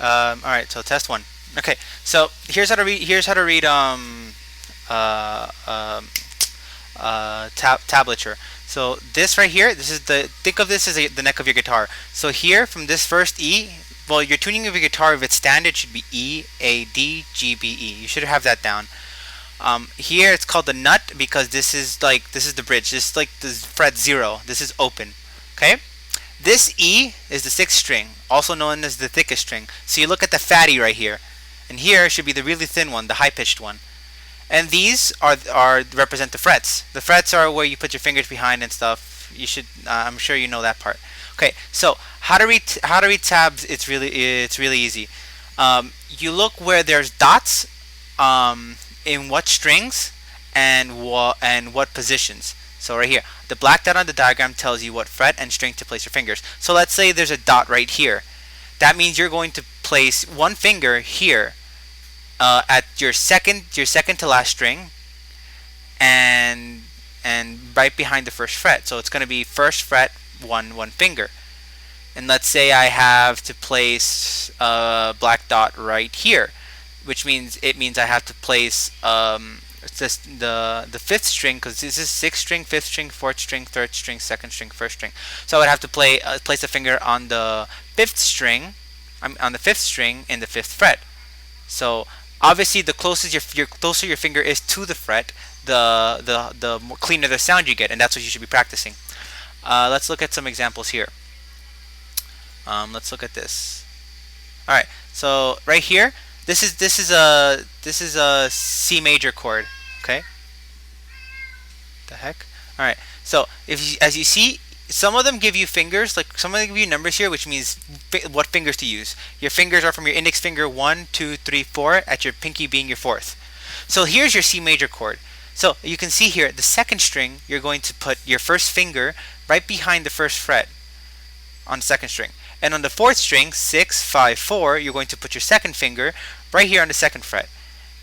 All right, so test one. Okay, so here's how to read. Here's how to read uh, um, tablature. So this right here, this is the think of this as the neck of your guitar. So here from this first E, well, your tuning of your guitar, if it's standard, should be E, A, D, G, B, E. You should have that down. Here it's called the nut because this is the bridge. This is like the fret 0. This is open. Okay. This E is the sixth string, also known as the thickest string. So you look at the fatty right here, and here should be the really thin one, the high pitched one. And these are represent the frets. The frets are where you put your fingers behind and stuff. You should I'm sure you know that part. Okay, so how to read tabs? It's really easy. You look where there's dots in what strings and what positions. So right here, the black dot on the diagram tells you what fret and string to place your fingers. So let's say there's a dot right here. That means you're going to place one finger here at your second to last string and right behind the first fret. So it's going to be first fret one finger. And let's say I have to place a black dot right here, which means I have to place it's just the fifth string, because this is sixth string, fifth string, fourth string, third string, second string, first string. So I would have to place a finger on the fifth string, on the fifth string in the fifth fret. So obviously, the closer your finger is to the fret, the more cleaner the sound you get, and that's what you should be practicing. Let's look at some examples here. Let's look at this. All right, so right here, this is a C major chord. Okay. The heck. All right. So as you see, some of them give you fingers, like some of them give you numbers here, which means what fingers to use. Your fingers are from your index finger 1, 2, 3, 4, at your pinky being your fourth. So here's your C major chord. So you can see here, the second string, you're going to put your first finger right behind the first fret on the second string. And on the fourth string, 6, 5, 4, you're going to put your second finger right here on the second fret.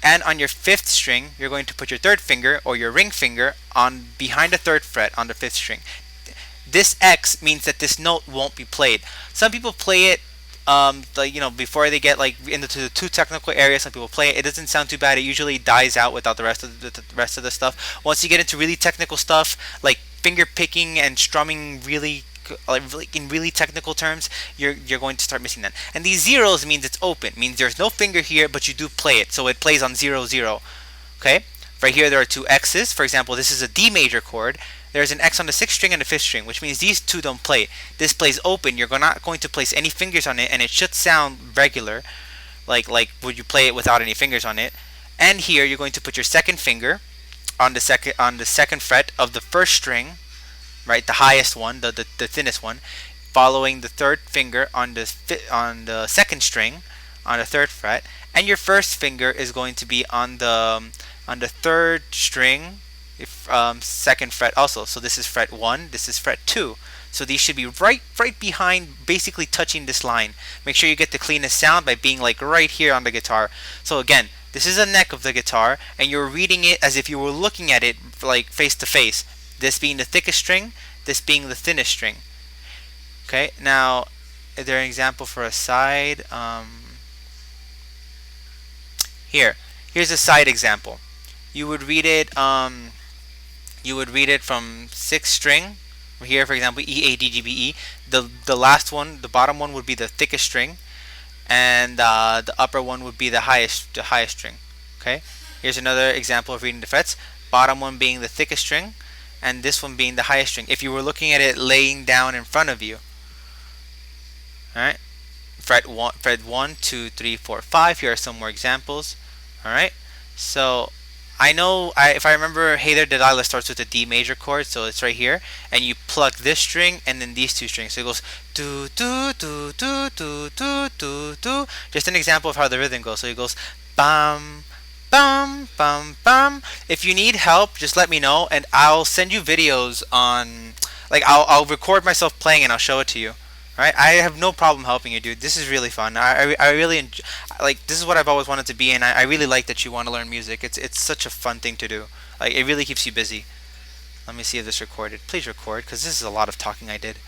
And on your fifth string, you're going to put your third finger or your ring finger on behind the third fret on the fifth string. This X means that this note won't be played. Some people play it before they get into the too technical area. Some people play it. It doesn't sound too bad. It usually dies out without the rest of the stuff. Once you get into really technical stuff like finger picking and strumming, in really technical terms, you're going to start missing that. And these zeros means it's open. Means there's no finger here, but you do play it. So it plays on 0, 0. Okay. Right here there are two X's. For example, this is a D major chord. There's an X on the sixth string and the fifth string, which means these two don't play. This plays open. You're not going to place any fingers on it, and it should sound regular, like would you play it without any fingers on it. And here you're going to put your second finger on the second fret of the first string, right, the highest one, the thinnest one, following the third finger on the second string on the third fret, and your first finger is going to be on the third string, second fret also. So this is fret 1, this is fret 2. So these should be right behind, basically touching this line. Make sure you get the cleanest sound by being like right here on the guitar. So again, this is the neck of the guitar, and you're reading it as if you were looking at it like face to face. This being the thickest string, this being the thinnest string. Okay, now is there an example for a side? Here's a side example. You would read it from sixth string. Here, for example, E, A, D, G, B, E. The last one, the bottom one, would be the thickest string, and the upper one would be the highest string. Okay. Here's another example of reading the frets. Bottom one being the thickest string, and this one being the highest string. If you were looking at it laying down in front of you. All right. Fret 1, 2, 3, 4, 5. Here are some more examples. All right. So I know, if I remember, Hey There Delilah starts with a D major chord, so it's right here, and you pluck this string and then these two strings. So it goes do do do do do do do do. Just an example of how the rhythm goes. So it goes bam bam bam bam. If you need help, just let me know, and I'll send you videos on, I'll record myself playing and I'll show it to you. Right? I have no problem helping you, dude. This is really fun. I really enjoy, this is what I've always wanted to be, and I really like that you want to learn music. It's such a fun thing to do. It really keeps you busy. Let me see if this recorded. Please record, because this is a lot of talking I did.